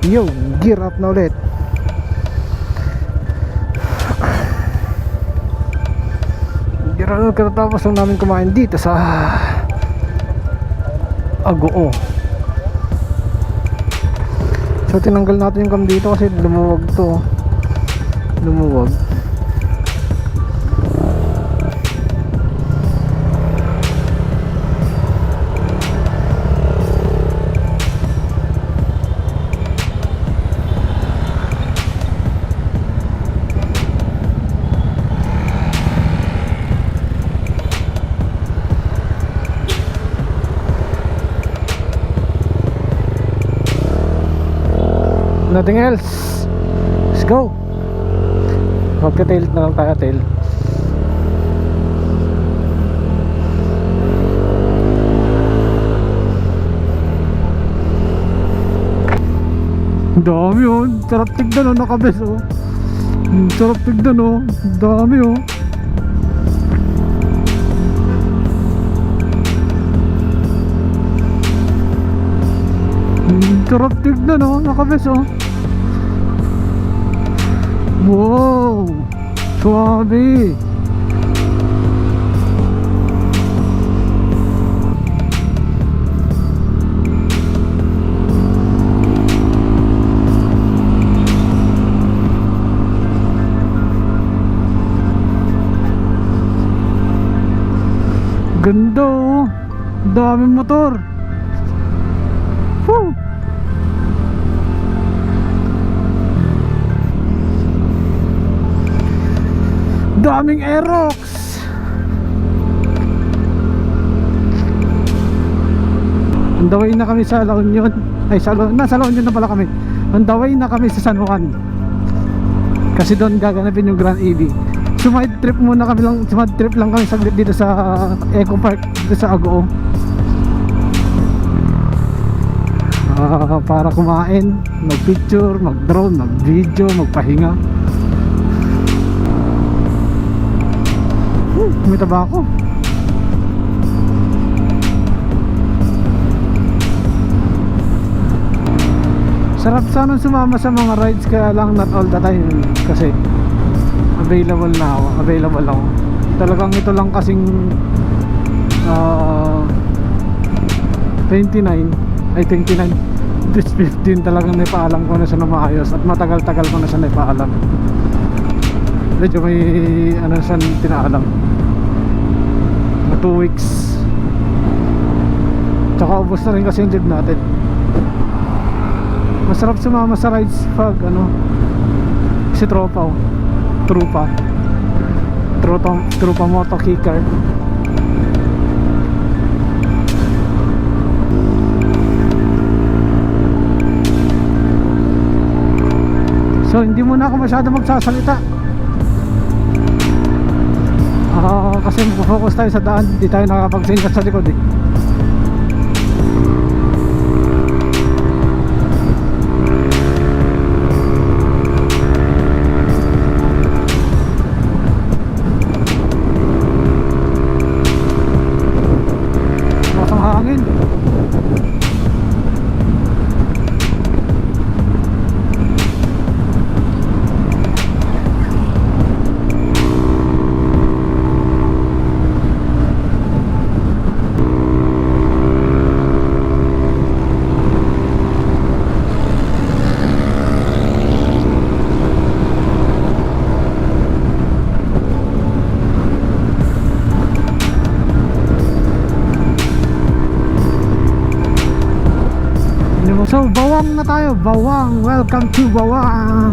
Yo, gear up na ulit. Gear up na katapos lang namin kumain dito sa Agoo. So tinanggal natin yung cam dito kasi lumuwag to. Lumuwag. Nothing else. Let's go. Magka-tail na lang tayo, tail. Dami oh. Sarap tignan oh, nakabes oh. Sarap tignan oh. Dami oh. Sarap tignan oh, nakabes oh. Wow, suabe. Ganda oh. Daming motor. Woo. Daming Aerox. On the way na kami sa La Union. Ay, nasa La Union na pala kami. On the way na kami sa San Juan. Kasi doon gaganapin yung Grand EV. Sumide trip muna kami lang. Sumide trip lang kami saglit dito sa Eco Park dito sa Agoo. Para kumain, mag-picture, mag-drone, mag-video, magpahinga. May tabako. Sarap sana sumama sa mga rides, kaya lang not all the time. Kasi available ako. Talagang ito lang kasing 29 this 15 talagang naipaalam ko na siya na maayos. At matagal-tagal ko na siya naipaalam. Medyo may ano siya tinaalam 2 weeks. Tsaka ubos na rin kasi yung leave natin. Masarap sumama sa rides pag ano, si tropa Trupa moto kicker. So hindi muna ako masyado magsasalita. Kasi mag-focus tayo sa daan. Hindi tayo nakakapagsingat sa likod eh. Masang hangin. So Bawang na tayo, Bawang. Welcome to Bawang.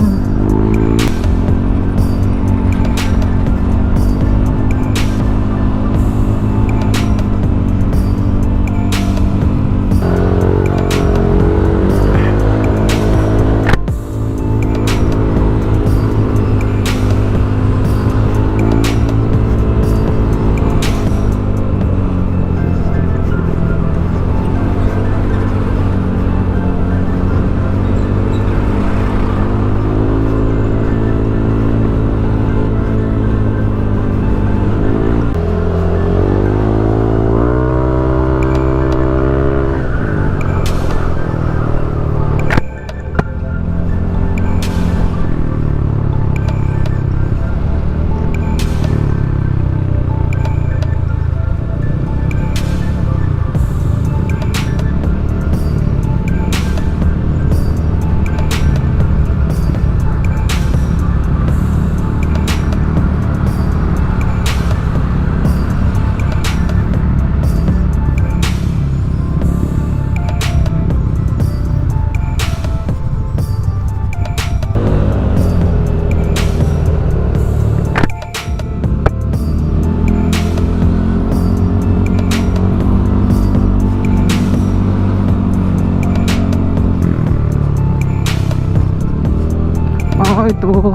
ito.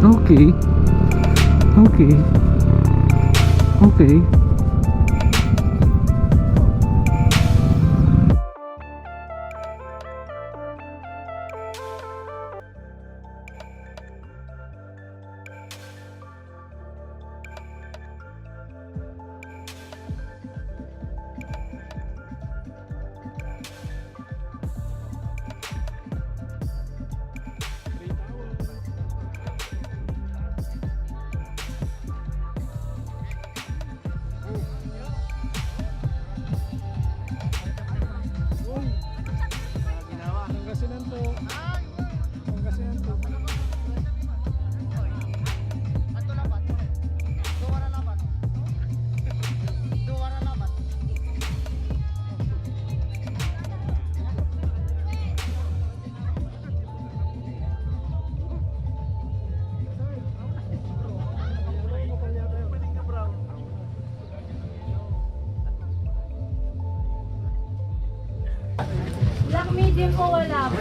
Okay. Okay. Okay. Pangasinan po. Pangasinan po. Black medium po wala po.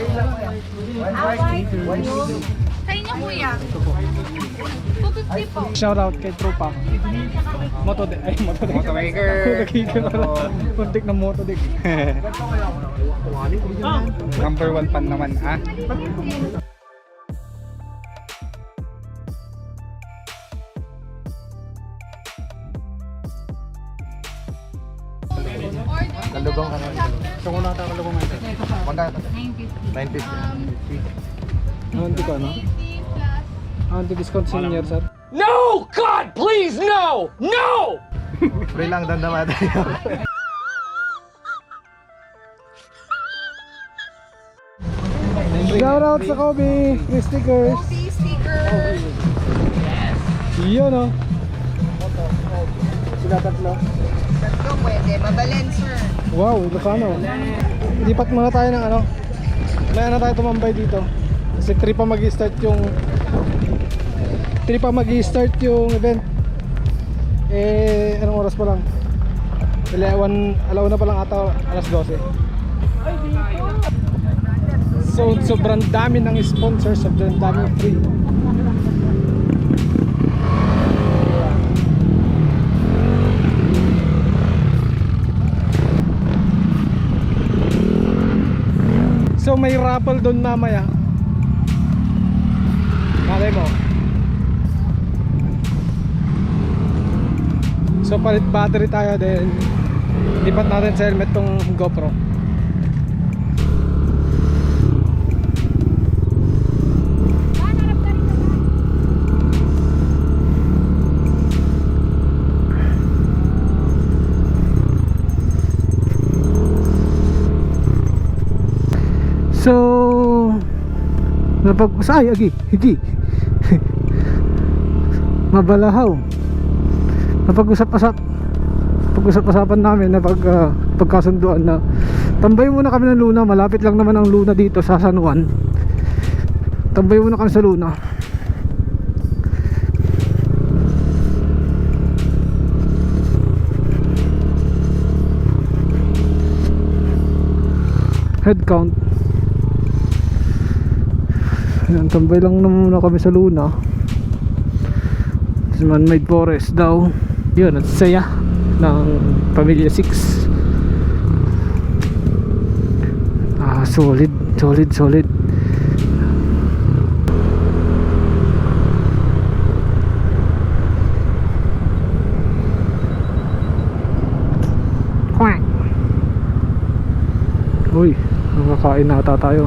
White yung... Sa inyo kuya? 250 po. Shout out kay Tropa. Motomaker. Kuntik na motodik. Number 1 pan naman ah. Kalugong ano? So kung nakakalo ko ngayon. Magkano? 950. 950. Anti ko ano? Anti-discount senior sir. No! God, please, no! No! Free lang dandama tayo. Shout out sa Kobe! Free stickers! Coffee sticker. Yun o! Sila tatlo. Tatlo pwede. Babalen sir. Wow, Ilocano. Lipat muna tayo ng ano. May ano tayo tumambay dito. Kasi 3 pa mag-i-start yung event. Anong oras pa lang? Alauna pa lang ata, alas 12. So, sobrang dami ng sponsors, sobrang dami ng free. So may raffle doon mamaya. Malay mo. So palit battery tayo din. Lipat natin sa helmet tong GoPro. So napag-usay agi higi mabalahaw napag-usap-usapan namin na pagkasunduan na tambay muna kami ng Luna. Malapit lang naman ang Luna dito sa San Juan. Tambay muna kami sa Luna. Head count. Ayan, tambay lang naman kami sa Luna. Sa Man-made forest daw. Yun, ang saya ng Pamilya 6. Solid. Quack. Uy, nakakain na ata tayo.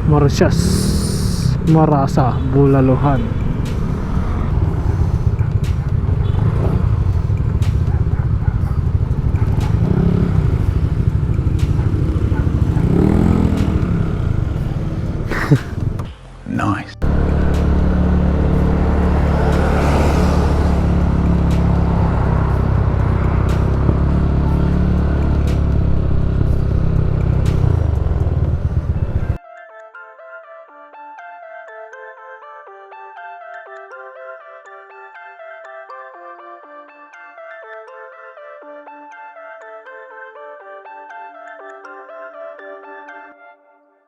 Marsyas, Marasa, Bulaluhan. Nice.